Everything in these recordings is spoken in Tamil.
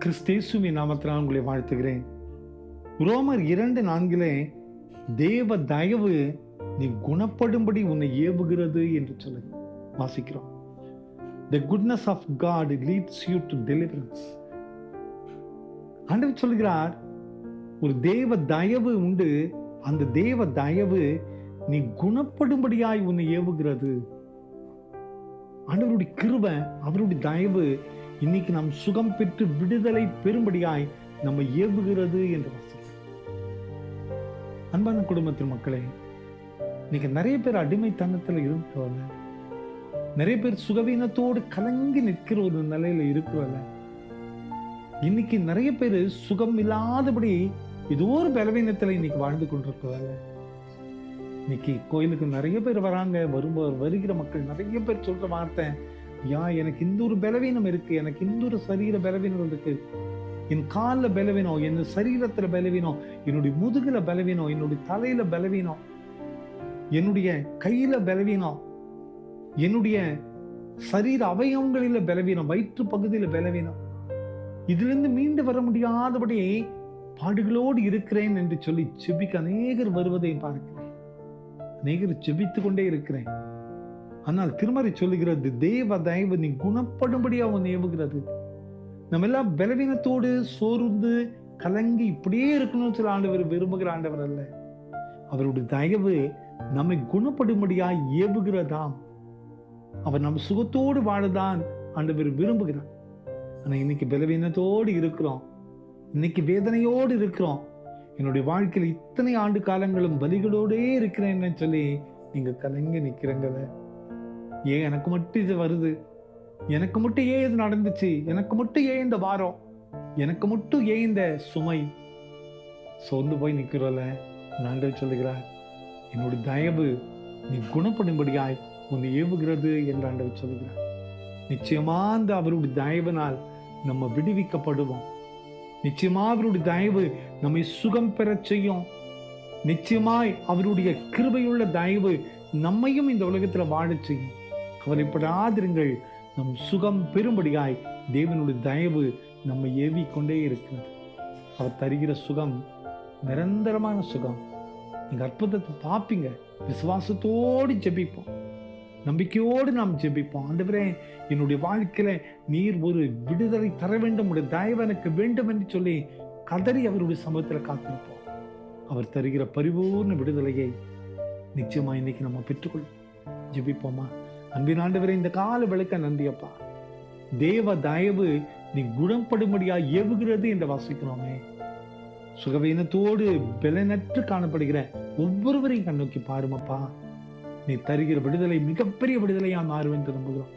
கிறிஸ்தேசுவின் நாமத்தினால் உங்களை வாழ்த்துகிறேன். ரோமர் 2:4 தேவ தயவு நீ குணப்படும்படி உன்னை ஏவுகிறது என்று சொல்லி வாசிக்கிறோம். The goodness of God leads you to deliverance. ஆண்டவர் சொல்கிறார், ஒரு தேவ தயவு உண்டு, அந்த தேவ தயவு நீ குணப்படும்படியாய் உன்னை ஏவுகிறது. ஆண்டவருடைய கிருபை, அவருடைய தயவு இன்னைக்கு நாம் சுகம் பெற்று விடுதலை பெறும்படியாய் நம்ம ஏவுகிறது என்று வாசிக்கிறோம். அன்பான குடும்பத்தின் மக்களே, இன்னைக்கு நிறைய பேர் அடிமைத்தனத்துல இருக்கிறவங்க, நிறைய பேர் சுகவீனத்தோடு கலங்கி நிற்கிற ஒரு நிலையில இருக்கிறவங்க, இன்னைக்கு நிறைய பேர் சுகம் இல்லாதபடி ஏதோ ஒரு பலவீனத்துல இன்னைக்கு வாழ்ந்து கொண்டிருக்கிறாங்க. இன்னைக்கு கோயிலுக்கு நிறைய பேர் வராங்க, வருகிற மக்கள் நிறைய பேர் சொல்ற வார்த்தை, எனக்கு இந்த ஒரு பலவீனம் இருக்கு, எனக்கு இந்த ஒரு சரீர பலவீனம் இருக்கு, என் காலில் பலவீனம், என் சரீரத்துல பலவீனம், என்னுடைய முதுகுல பலவீனம், என்னுடைய தலையில பலவீனம், என்னுடைய கையில பலவீனம், என்னுடைய சரீர அவயவங்களில பலவீனம், வயிற்று பகுதியில பலவீனம், இதுல இருந்து மீண்டு வர முடியாதபடி பாடுகளோடு இருக்கிறேன் என்று சொல்லி ஜெபிக்க அநேகர் வருவதை பார்க்கிறேன். அநேகர் ஜெபித்து கொண்டே இருக்கிறேன். ஆனால் திருமறை சொல்லுகிறது, தேவ தயவு நீ குணப்படும்படி அவன் ஏவுகிறது. நம்ம எல்லாம் பலவீனத்தோடு சோர்ந்து கலங்கி இப்படியே இருக்கணும்னு சொல்லி ஆண்டவர் விரும்புகிற ஆண்டவர் அல்ல. அவருடைய தயவு நம்மை குணப்படும்படியாய் ஏவுகிறதாம். அவர் நம்ம சுகத்தோடு வாழதான் ஆண்டவர் விரும்புகிறார். ஆனா இன்னைக்கு பலவீனத்தோடு இருக்கிறோம், இன்னைக்கு வேதனையோடு இருக்கிறோம். என்னுடைய வாழ்க்கையில் இத்தனை ஆண்டு காலங்களும் பலிகளோடே இருக்கிறேன்னு சொல்லி நீங்க கலங்கி நிக்கிறங்க. ஏன் எனக்கு மட்டும் இது வருது, எனக்கு மட்டும் ஏன் இது நடந்துச்சு, எனக்கு மட்டும் ஏன் இந்த வாரம், எனக்கு மட்டும் ஏன் இந்த சுமை, சோர்ந்து போய் நிக்கிறோம்ல. ஆண்டவர் சொல்லுகிறார், என்னுடைய தயவு நீ குணப்படும்படியாய் உன்னை ஏவுகிறது என்று ஆண்டவர் சொல்லுகிறார். நிச்சயமா அந்த அவருடைய தயவினால் நம்ம விடுவிக்கப்படுவோம். நிச்சயமா அவருடைய தயவு நம்மை சுகம் பெற செய்யும். நிச்சயமாய் அவருடைய கிருபையுள்ள தயவு நம்மையும் இந்த உலகத்துல வாழ செய்யும். கவலைப்படாதிருங்கள், நம் சுகம் பெறும்படியாய் தேவனுடைய தயவு நம்மை ஏவிக்கொண்டே இருக்கிறது. அவர் தருகிற சுகம் நிரந்தரமான சுகம். நீங்க அற்புதத்தை பார்ப்பீங்க. விசுவாசத்தோடு ஜெபிப்போம், நம்பிக்கையோடு நாம் ஜெபிப்போம். ஆண்டவரே, என்னுடைய வாழ்க்கையில நீர் ஒரு விடுதலை தர வேண்டும், உடைய தயவு எனக்கு வேண்டும் என்று சொல்லி கதறி அவருடைய சமூகத்துல காத்திருப்போம். அவர் தருகிற பரிபூர்ண விடுதலையை நிச்சயமா இன்னைக்கு நம்ம பெற்றுக்கொள்ளும். ஜெபிப்போமா? அன்பின் ஆண்டவரே, இந்த கால விளக்க நன்றியப்பா. தேவ தயவு நீ குணப்படும்படியா ஏவுகிறது என்று வாசிக்கிறோமே. சுகவீனத்தோடு பலனற்று காணப்படுகிற ஒவ்வொருவரையும் கண்ணோக்கி பாருமப்பா. நீ தருகிற விடுதலை மிகப்பெரிய விடுதலையா மாறும் என்று நம்புகிறோம்.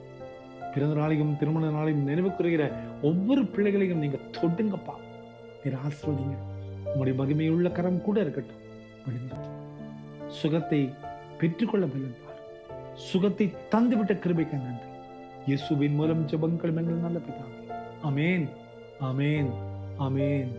பிறந்த நாளையும் திருமண நாளையும் நினைவு கூறுகிற ஒவ்வொரு பிள்ளைகளையும் நீங்க தொடுங்கப்பா. நீர் ஆசீர்வதிங்க. உங்களுடைய மகிமையுள்ள கரம் கூட இருக்கட்டும். சுகத்தை பெற்றுக்கொள்ள பலன் பார். சுகத்தை தந்துவிட்ட கிருபைக்கு நன்றி. இயேசுவின் மூலம் ஜெபங்கள் எங்கள் நல்ல பிதாவே. ஆமென், ஆமென், ஆமென்.